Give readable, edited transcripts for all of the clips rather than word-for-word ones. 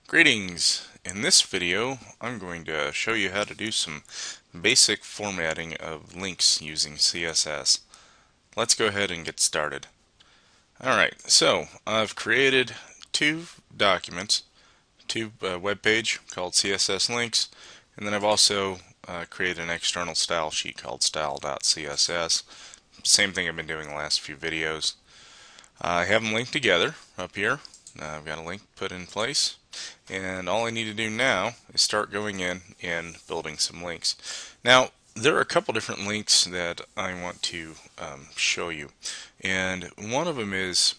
Greetings! In this video I'm going to show you how to do some basic formatting of links using CSS. Let's go ahead and get started. Alright, so I've created two documents, web page called CSS links, and then I've also created an external style sheet called style.css. Same thing I've been doing the last few videos. I have them linked together up here. I've got a link put in place, and all I need to do now is start going in and building some links. Now there are a couple different links that I want to show you, and one of them is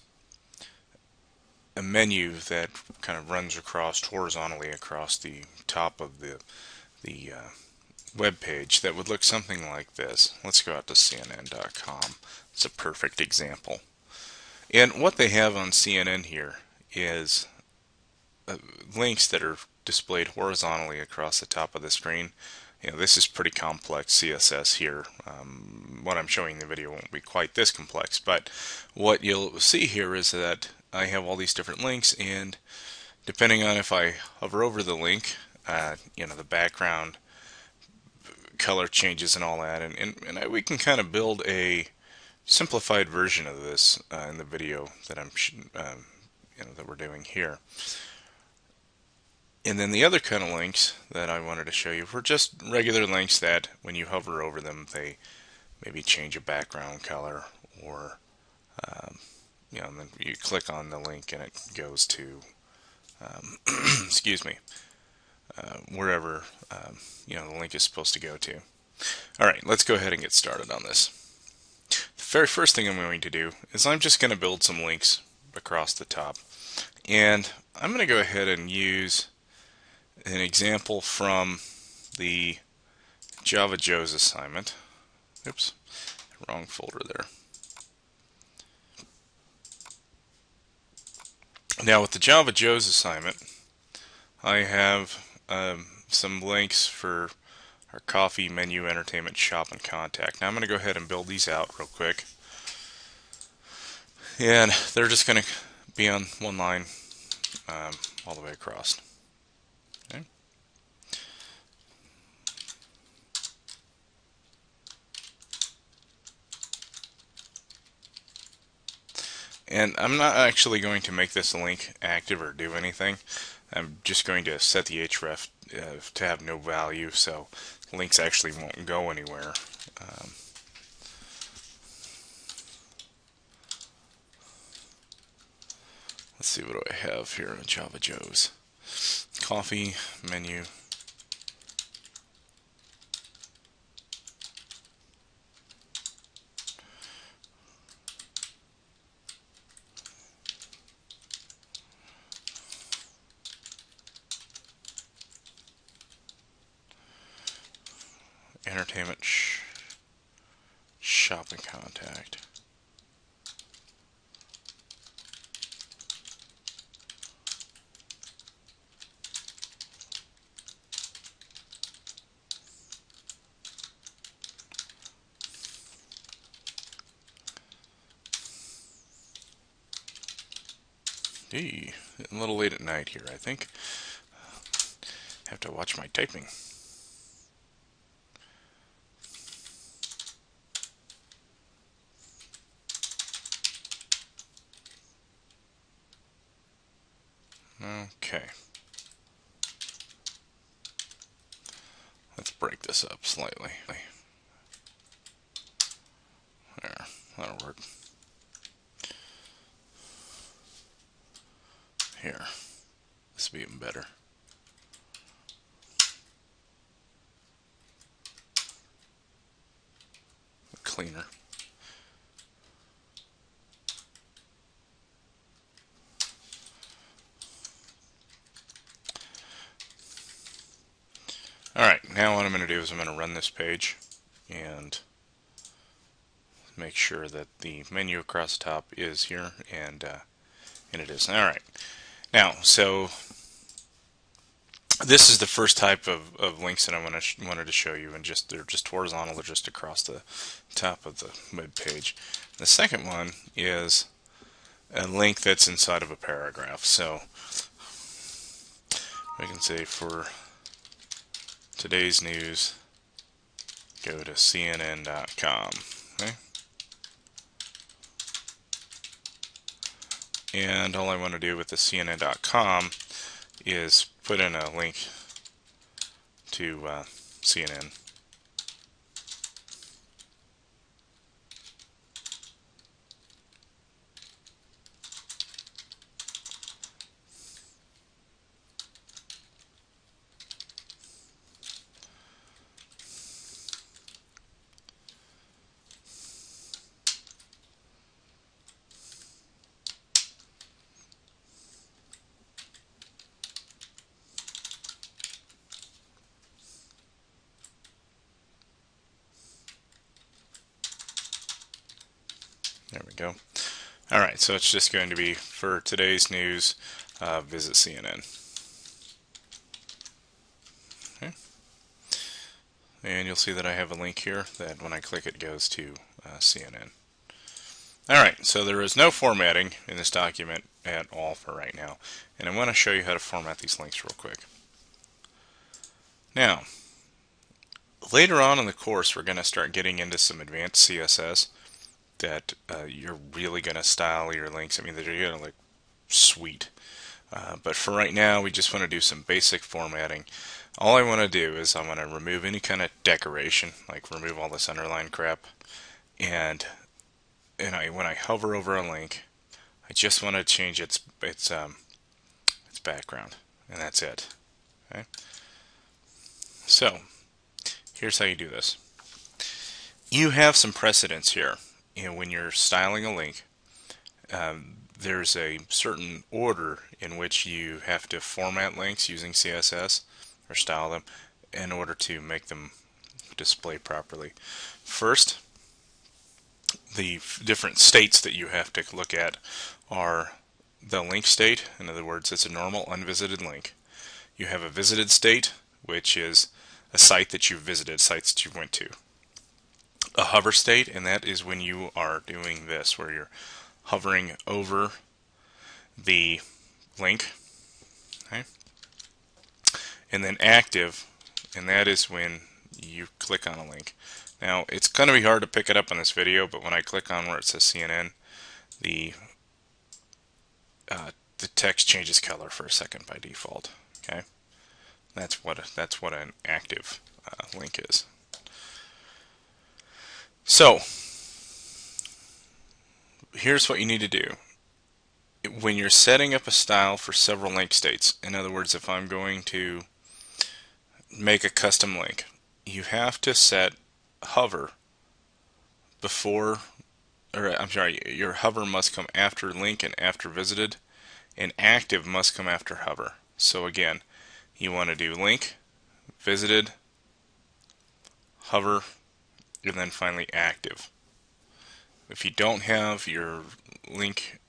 a menu that kind of runs across horizontally across the top of the web page that would look something like this. Let's go out to CNN.com. It's a perfect example. And what they have on CNN here is links that are displayed horizontally across the top of the screen. This is pretty complex CSS here. What I'm showing in the video won't be quite this complex, but what you'll see here is that I have all these different links, and depending on if I hover over the link, the background color changes and all that, and we can kind of build a simplified version of this in the video that that we're doing here. And then the other kind of links that I wanted to show you were just regular links that when you hover over them, they maybe change a background color, or and then you click on the link and it goes to excuse me, wherever the link is supposed to go to. Alright, let's go ahead and get started on this. The very first thing I'm going to do is I'm just going to build some links across the top, and I'm going to go ahead and use an example from the Java Joe's assignment. Oops, wrong folder there. Now with the Java Joe's assignment, I have some links for our coffee, menu, entertainment, shop, and contact. Now I'm going to go ahead and build these out real quick. And they're just going to be on one line all the way across. Okay. And I'm not actually going to make this link active or do anything. I'm just going to set the href to have no value, so links actually won't go anywhere. Let's see, what do I have here in Java Joe's? Coffee, menu, entertainment, shop, and contact. Gee, a little late at night here, I think. Have to watch my typing. Okay. Let's break this up slightly. There, that'll work. Here, this will be even better. Cleaner. Alright, now what I'm going to do is I'm going to run this page and make sure that the menu across the top is here, and it is. Alright, now, so this is the first type of links that I wanted to show you, and they're just horizontal, they're just across the top of the web page. The second one is a link that's inside of a paragraph. So We can say for today's news, go to CNN.com. Okay? And all I want to do with the CNN.com is put in a link to CNN. There we go. Alright, so it's just going to be for today's news, visit CNN. Okay. And you'll see that I have a link here that when I click it goes to CNN. Alright, so there is no formatting in this document at all for right now. And I want to show you how to format these links real quick. Now, later on in the course we're going to start getting into some advanced CSS that you're really going to style your links. I mean, they're going to look sweet. But for right now, we just want to do some basic formatting. All I want to do is I want to remove any kind of decoration, like remove all this underline crap. And when I hover over a link, I just want to change its background, and that's it. Okay. So here's how you do this. You have some precedents here. When you're styling a link, there's a certain order in which you have to format links using CSS or style them in order to make them display properly. First, the different states that you have to look at are the link state. In other words, it's a normal unvisited link. You have a visited state, which is a site that you visited, sites that you went to. A hover state, and that is when you are doing this, where you're hovering over the link. Okay. And then active, and that is when you click on a link. Now, it's going to be hard to pick it up in this video, but when I click on where it says CNN, the text changes color for a second by default. Okay, that's what an active link is. So here's what you need to do. When you're setting up a style for several link states, in other words, if I'm going to make a custom link, you have to set hover before, or I'm sorry, your hover must come after link and after visited, and active must come after hover. So again, you want to do link, visited, hover, and then finally active. If you don't have your link,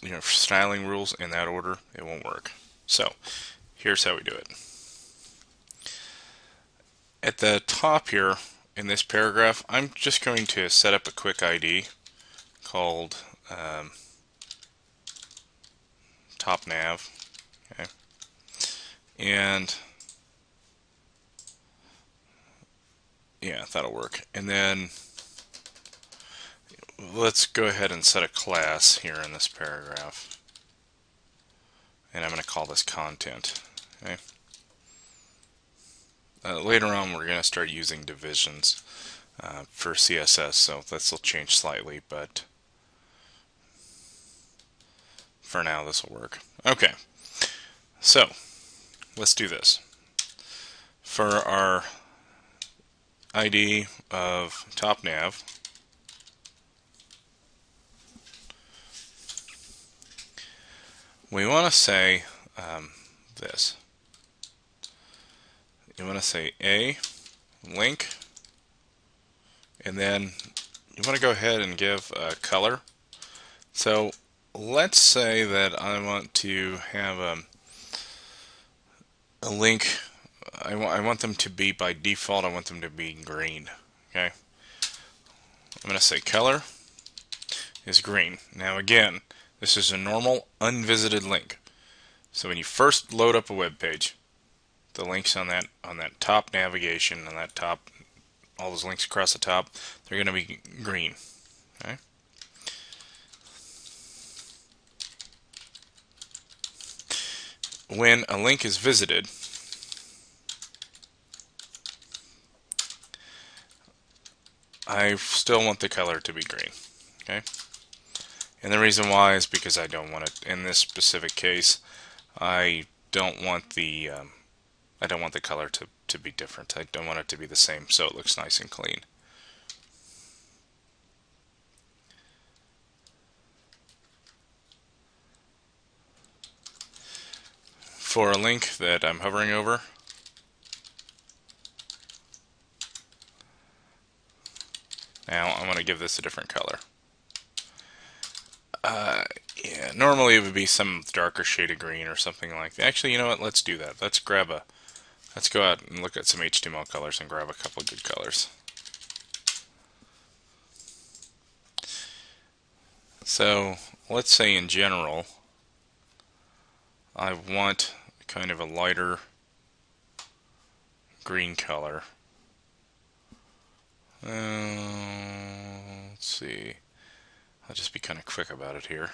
your styling rules in that order, it won't work. So here's how we do it. At the top here in this paragraph, I'm just going to set up a quick ID called top nav. Okay. And yeah, that'll work. And then let's go ahead and set a class here in this paragraph. And I'm going to call this content. Okay. Later on, we're going to start using divisions for CSS, so this will change slightly, but for now, this will work. Okay, so let's do this. For our ID of top nav, we want to say this. You want to say a link, and then you want to go ahead and give a color. So let's say that I want to have a link. I want them to be, by default, I want them to be green. Okay. I'm going to say color is green. Now again, this is a normal unvisited link. So when you first load up a web page, the links on that top navigation, on that top, all those links across the top, they're going to be green. Okay? When a link is visited, I still want the color to be green. Okay? And the reason why is because I don't want it, in this specific case, I don't want the color to be different. I don't want it to be the same, so it looks nice and clean. For a link that I'm hovering over, now I'm going to give this a different color. Yeah, normally it would be some darker shade of green or something like that. Actually, you know what? Let's do that. Let's go out and look at some HTML colors and grab a couple of good colors. So let's say in general, I want kind of a lighter green color. Let's see. I'll just be kind of quick about it here.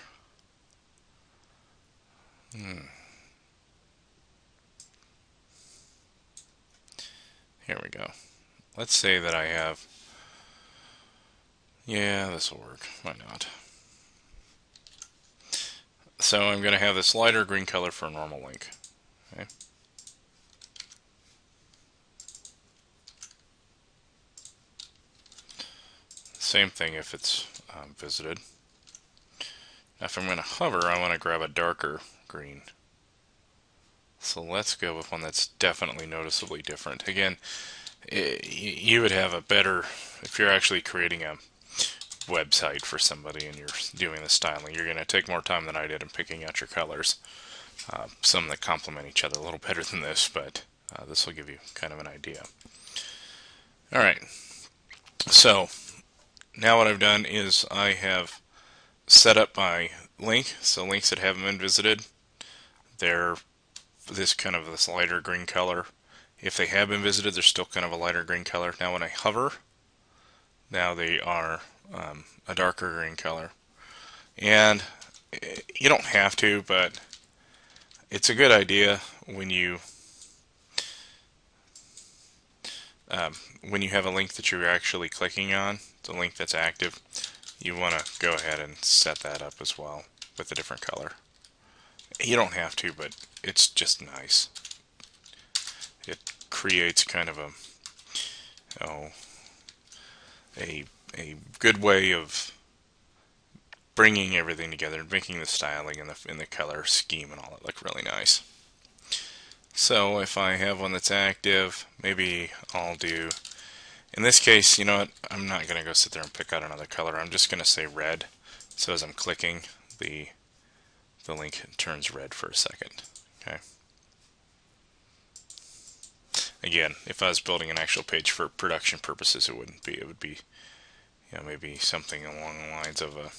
Here we go. Let's say that I have, yeah, this will work. Why not? So I'm going to have this lighter green color for a normal link. Okay. Same thing if it's visited. Now if I'm going to hover, I want to grab a darker green. So let's go with one that's definitely noticeably different. Again, you would have a better, if you're actually creating a website for somebody and you're doing the styling, you're going to take more time than I did in picking out your colors. Some that complement each other a little better than this, but this will give you kind of an idea. Alright, so now what I've done is I have set up my link, so links that haven't been visited, they're this lighter green color. If they have been visited, they're still kind of a lighter green color. Now when I hover, now they are a darker green color. And you don't have to, but it's a good idea when you have a link that you're actually clicking on, the link that's active, you want to go ahead and set that up as well with a different color. You don't have to, but it's just nice. It creates kind of a good way of bringing everything together, making the styling and the color scheme and all that look really nice. So if I have one that's active, maybe I'll do, in this case, you know what, I'm not going to go sit there and pick out another color. I'm just going to say red. So as I'm clicking, the link turns red for a second. Okay. Again, if I was building an actual page for production purposes, it wouldn't be. It would be, maybe something along the lines of a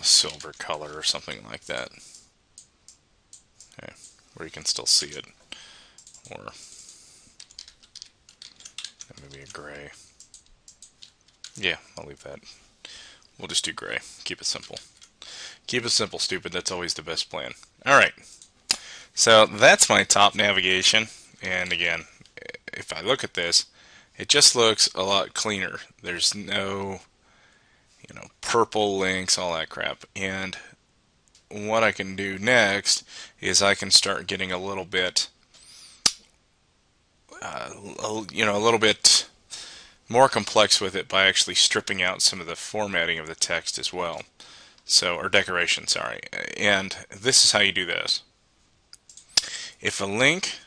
silver color or something like that. Okay, where you can still see it, or maybe a gray. Yeah, I'll leave that. We'll just do gray. Keep it simple. Keep it simple, stupid. That's always the best plan. Alright, so that's my top navigation, and again, if I look at this, it just looks a lot cleaner. There's no, purple links, all that crap. And what I can do next is I can start getting a little bit, a little bit more complex with it by actually stripping out some of the formatting of the text as well. So, or decoration, sorry. And this is how you do this. If a link,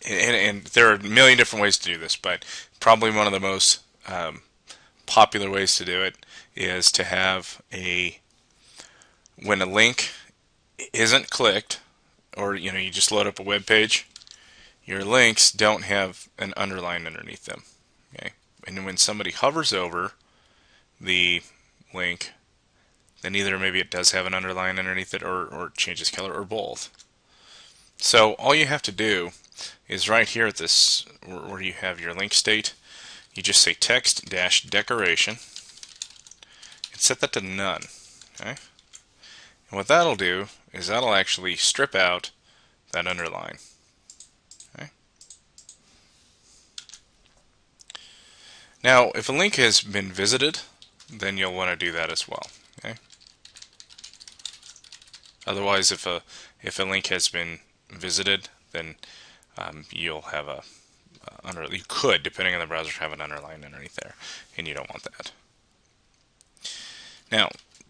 and there are a million different ways to do this, but probably one of the most popular ways to do it is to have when a link isn't clicked, or you just load up a web page, your links don't have an underline underneath them. Okay, and when somebody hovers over the link, then either maybe it does have an underline underneath it, or it changes color, or both. So all you have to do is right here at this, where you have your link state, you just say text dash decoration and set that to none. Okay? And what that'll do is that'll actually strip out that underline. Okay? Now, if a link has been visited, then you'll want to do that as well. Okay? Otherwise, if a link has been visited, then you'll have you could, depending on the browser, have an underline underneath there, and you don't want that. Now,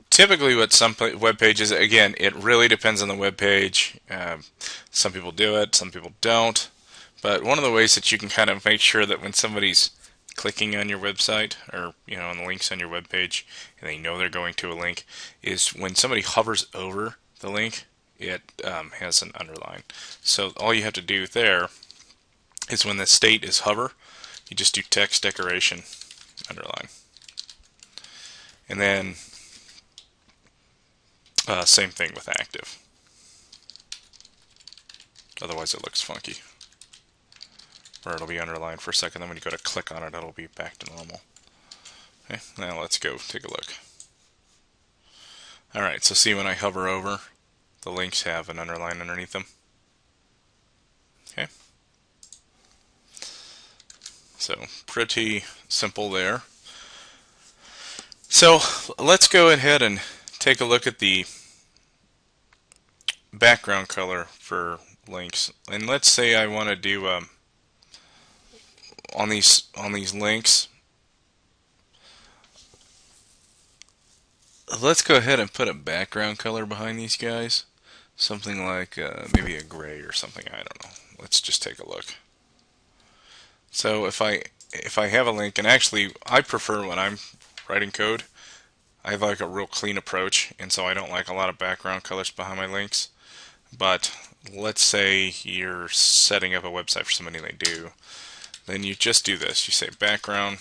typically what some web pages, again, it really depends on the web page. Some people do it, some people don't. But one of the ways that you can kind of make sure that when somebody's clicking on your website, or on the links on your web page, and they know they're going to a link, is when somebody hovers over the link, it has an underline. So all you have to do there is when the state is hover, you just do text decoration underline. And then same thing with active. Otherwise it looks funky. Or it'll be underlined for a second, then when you go to click on it, it'll be back to normal. Okay, now let's go take a look. Alright, so see when I hover over, the links have an underline underneath them. Okay. So pretty simple there. So let's go ahead and take a look at the background color for links. And let's say I want to do on these links. Let's go ahead and put a background color behind these guys. Something like maybe a gray or something, I don't know. Let's just take a look. So if I have a link, and actually I prefer when I'm writing code, I have like a real clean approach, and so I don't like a lot of background colors behind my links. But let's say you're setting up a website for somebody, and they do, then you just do this. You say background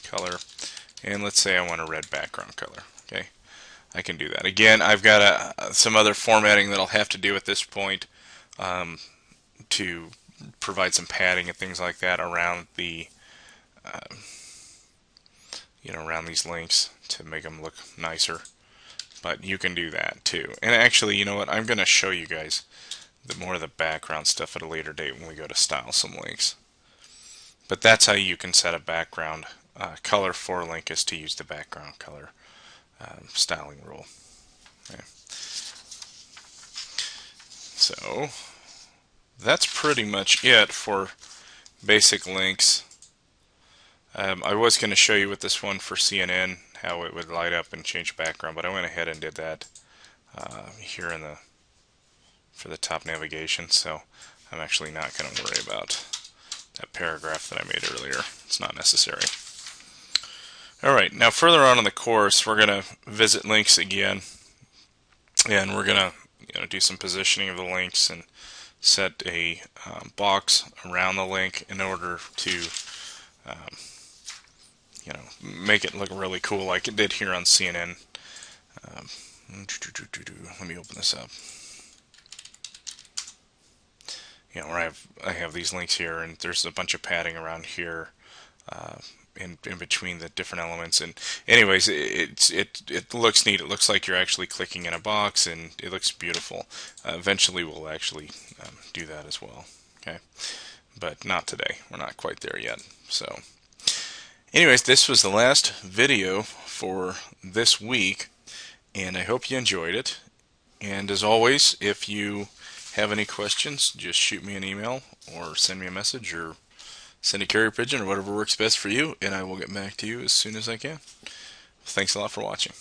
color, and let's say I want a red background color. Okay, I can do that. Again, I've got some other formatting that I'll have to do at this point to provide some padding and things like that around the around these links to make them look nicer. But you can do that too. And actually, you know what? I'm going to show you guys more of the background stuff at a later date when we go to style some links. But that's how you can set a background color for a link, is to use the background color styling rule. Okay. So that's pretty much it for basic links. I was going to show you with this one for CNN how it would light up and change background, but I went ahead and did that here for the top navigation, so I'm actually not going to worry about that paragraph that I made earlier. It's not necessary. Alright, now further on in the course, we're going to visit links again, and we're going to do some positioning of the links and set a box around the link in order to make it look really cool like it did here on CNN. Let me open this up. Where I have these links here, and there's a bunch of padding around here in between the different elements. And anyways, it looks neat. It looks like you're actually clicking in a box, and it looks beautiful. Eventually, we'll actually do that as well. Okay, but not today. We're not quite there yet. So, anyways, this was the last video for this week, and I hope you enjoyed it. And as always, if you have any questions, just shoot me an email or send me a message or send a carrier pigeon or whatever works best for you, and I will get back to you as soon as I can. Thanks a lot for watching.